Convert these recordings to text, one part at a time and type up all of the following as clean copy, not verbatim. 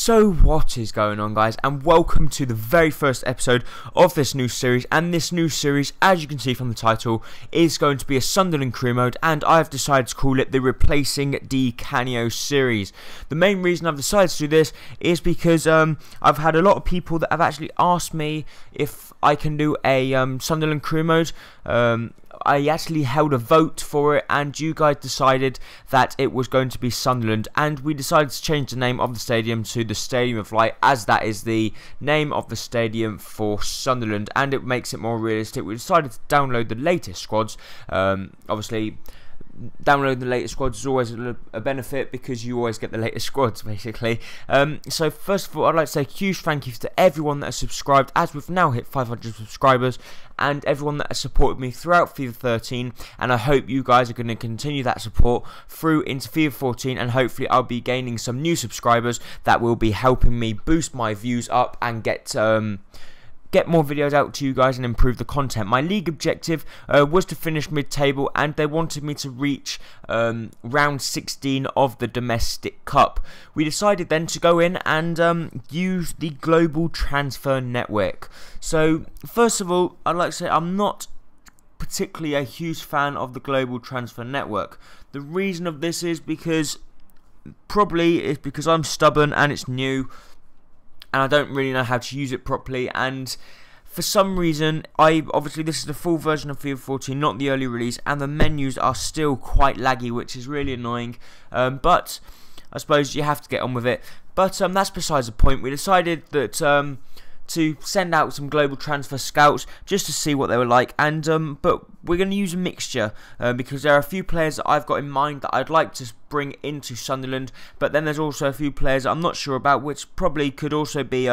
So what is going on, guys, and welcome to the very first episode of this new series. And this new series, as you can see from the title, is going to be a Sunderland career mode, and I've decided to call it the Replacing the Canio series. The main reason I've decided to do this is because I've had a lot of people that have actually asked me if I can do a Sunderland career mode. I actually held a vote for it, and you guys decided that it was going to be Sunderland, and we decided to change the name of the stadium to the Stadium of Light, as that is the name of the stadium for Sunderland, and it makes it more realistic. We decided to download the latest squads. Obviously, downloading the latest squads is always a benefit because you always get the latest squads, basically. So first of all, I'd like to say a huge thank you to everyone that has subscribed, as we've now hit 500 subscribers, and everyone that has supported me throughout FIFA 13, and I hope you guys are going to continue that support through into FIFA 14, and hopefully I'll be gaining some new subscribers that will be helping me boost my views up and get more videos out to you guys and improve the content. My league objective was to finish mid-table, and they wanted me to reach round 16 of the domestic cup. We decided then to go in and use the global transfer network. So first of all, I'd like to say I'm not particularly a huge fan of the global transfer network. The reason of this is because I'm stubborn and it's new, and I don't really know how to use it properly, and for some reason, obviously this is the full version of FIFA 14, not the early release, and the menus are still quite laggy, which is really annoying, but I suppose you have to get on with it. But that's besides the point. We decided that to send out some global transfer scouts just to see what they were like, and but we're going to use a mixture because there are a few players that I've got in mind that I'd like to bring into Sunderland, but then there's also a few players I'm not sure about, which probably could also be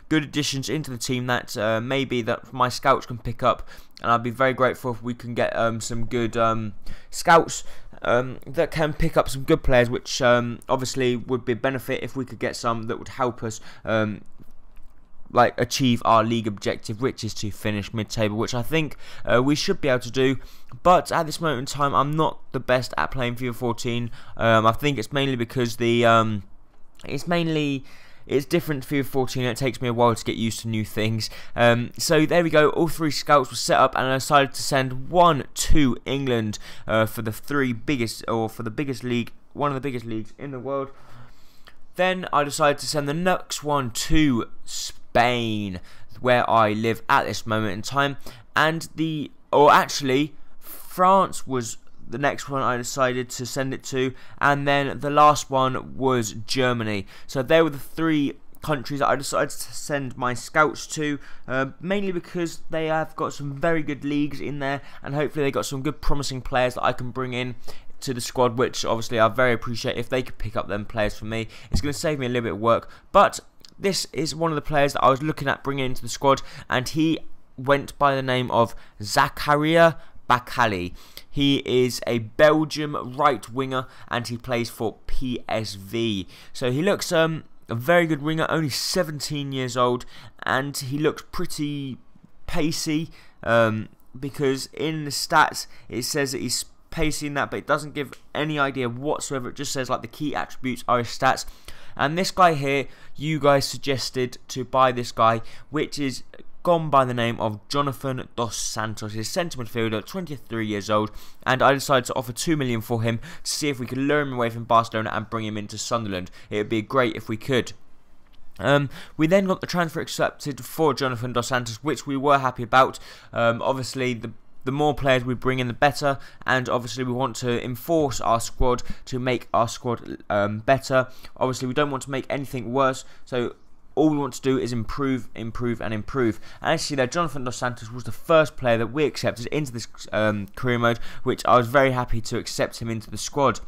good additions into the team that maybe that my scouts can pick up, and I'd be very grateful if we can get some good scouts that can pick up some good players, which obviously would be a benefit if we could get some that would help us achieve our league objective, which is to finish mid-table, which I think we should be able to do. But at this moment in time, I'm not the best at playing FIFA 14. I think it's mainly because it's different to FIFA 14, and it takes me a while to get used to new things. So there we go, all three scouts were set up, and I decided to send one to England for the biggest league, one of the biggest leagues in the world. Then I decided to send the next one to Spain, where I live at this moment in time, and actually France was the next one I decided to send it to, and then the last one was Germany. So they were the three countries that I decided to send my scouts to, mainly because they have got some very good leagues in there, and hopefully they got some good promising players that I can bring in to the squad, which obviously I very appreciate if they could pick up them players for me. It's going to save me a little bit of work, but this is one of the players that I was looking at bringing into the squad, and he went by the name of Zakaria Bakali. He is a Belgium right winger, and he plays for PSV. So he looks a very good winger, only 17 years old, and he looks pretty pacey, because in the stats it says that he's pacey in that, but it doesn't give any idea whatsoever. It just says like the key attributes are his stats. And this guy here, you guys suggested to buy this guy, which is gone by the name of Jonathan Dos Santos. He's a centre midfielder, 23 years old, and I decided to offer 2 million for him to see if we could lure him away from Barcelona and bring him into Sunderland. It would be great if we could. We then got the transfer accepted for Jonathan Dos Santos, which we were happy about. Obviously, the more players we bring in, the better, and obviously we want to enforce our squad to make our squad better. Obviously we don't want to make anything worse, so all we want to do is improve, improve and improve. And as you see there, Jonathan Dos Santos was the first player that we accepted into this career mode, which I was very happy to accept him into the squad.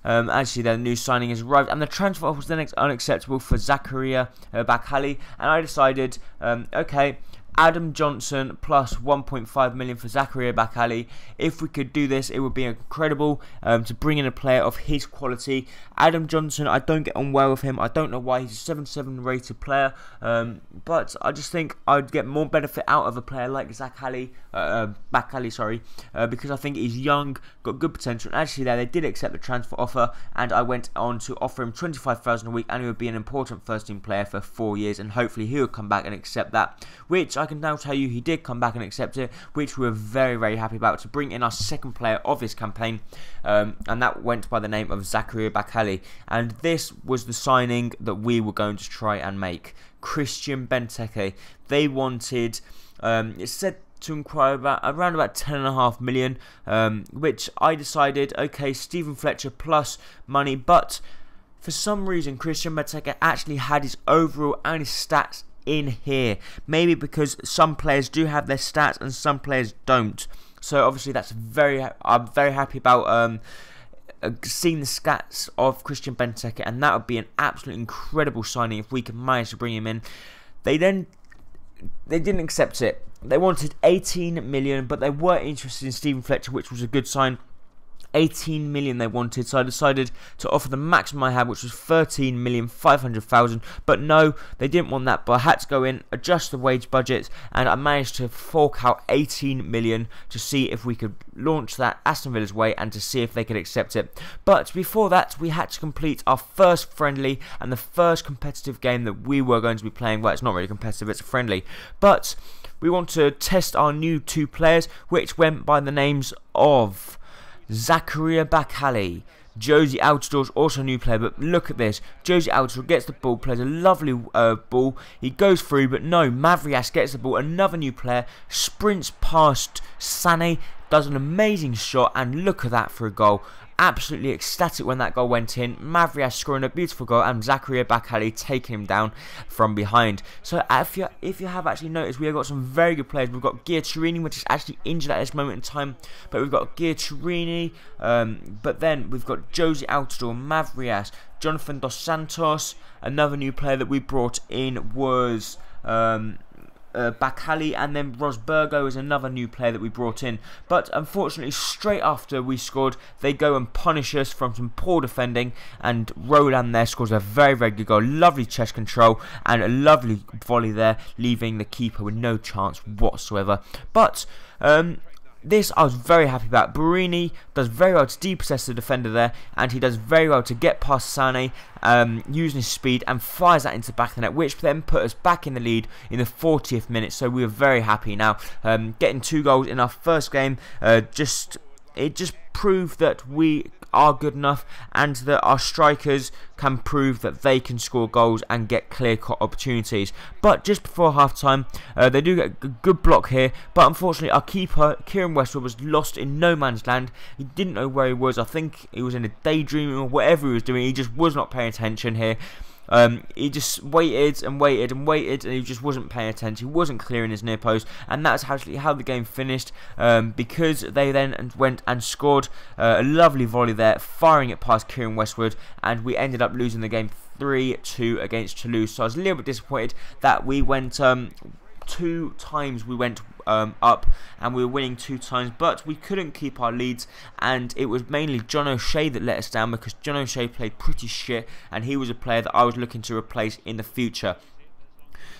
As you see there, the new signing has arrived, and the transfer was then unacceptable for Zakaria Bakali, and I decided, okay, Adam Johnson plus 1.5 million for Zakaria Bakali. If we could do this, it would be incredible to bring in a player of his quality. Adam Johnson, I don't get on well with him. I don't know why. He's a 77 rated player, but I just think I'd get more benefit out of a player like Bakali, because I think he's young, got good potential. And actually, they did accept the transfer offer, and I went on to offer him 25,000 a week, and he would be an important first team player for 4 years, and hopefully he would come back and accept that, which I can now tell you he did come back and accept it, which we were very, very happy about, to bring in our second player of this campaign, and that went by the name of Zakaria Bakali. And this was the signing that we were going to try and make. Christian Benteke. They wanted, it said to inquire about around about 10.5 million, which I decided, okay, Stephen Fletcher plus money, but for some reason Christian Benteke actually had his overall and his stats in here. Maybe because some players do have their stats and some players don't. So obviously that's I'm very happy about seeing the stats of Christian Benteke, and that would be an absolutely incredible signing if we could manage to bring him in. They didn't accept it. They wanted 18 million, but they were interested in Stephen Fletcher, which was a good sign. 18 million they wanted, so I decided to offer the maximum I had, which was 13,500,000. But no, they didn't want that. But I had to go in, adjust the wage budget, and I managed to fork out 18 million to see if we could launch that Aston Villa's way and to see if they could accept it. But before that, we had to complete our first friendly and the first competitive game that we were going to be playing. Well, it's not really competitive, it's a friendly, but we want to test our new 2 players, which went by the names of Zakaria Bakali. Josie Altidore, also a new player, but look at this. Josie Altidore gets the ball, plays a lovely ball. He goes through, but no, Mavrias gets the ball, another new player, sprints past Sané, does an amazing shot, and look at that for a goal. Absolutely ecstatic when that goal went in. Mavrias scoring a beautiful goal, and Zakaria Bakali taking him down from behind. So if you have actually noticed, we have got some very good players. We've got Giaccherini, which is actually injured at this moment in time, but we've got Giaccherini, but then we've got Josie Altidore, Mavrias, Jonathan Dos Santos. Another new player that we brought in was Bakali, and then Rosbergo is another new player that we brought in. But unfortunately, straight after we scored, they go and punish us from some poor defending, and Roland there scores a very, very good goal. Lovely chest control and a lovely volley there, leaving the keeper with no chance whatsoever. But this I was very happy about. Barini does very well to depossess the defender there, and he does very well to get past Sané using his speed and fires that into the back of the net, which then put us back in the lead in the 40th minute. So we were very happy now. Getting 2 goals in our first game, it just proved that we are good enough, and that our strikers can prove that they can score goals and get clear-cut opportunities. But just before half-time, they do get a good block here, but unfortunately our keeper, Kieran Westwood, was lost in no man's land. He didn't know where he was. I think he was in a daydream or whatever he was doing. He just was not paying attention here. He just waited and waited and waited, and he just wasn't paying attention. He wasn't clearing his near post, and that's actually how the game finished, because they then went and scored a lovely volley there, firing it past Kieran Westwood, and we ended up losing the game 3-2 against Toulouse. So I was a little bit disappointed that we went 2 times we went up, and we were winning 2 times, but we couldn't keep our leads, and it was mainly John O'Shea that let us down, because John O'Shea played pretty shit, and he was a player that I was looking to replace in the future.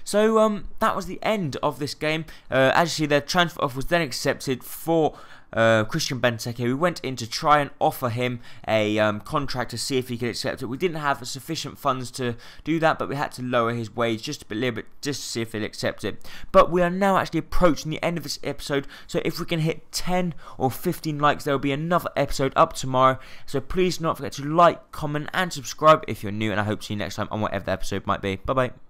So that was the end of this game. As you see, their transfer offer was then accepted for Christian Benteke. We went in to try and offer him a contract to see if he could accept it. We didn't have sufficient funds to do that, but we had to lower his wage just a little bit, just to see if he'll accept it. But we are now actually approaching the end of this episode, so if we can hit 10 or 15 likes, there will be another episode up tomorrow. So please do not forget to like, comment and subscribe if you're new, and I hope to see you next time on whatever the episode might be. Bye bye.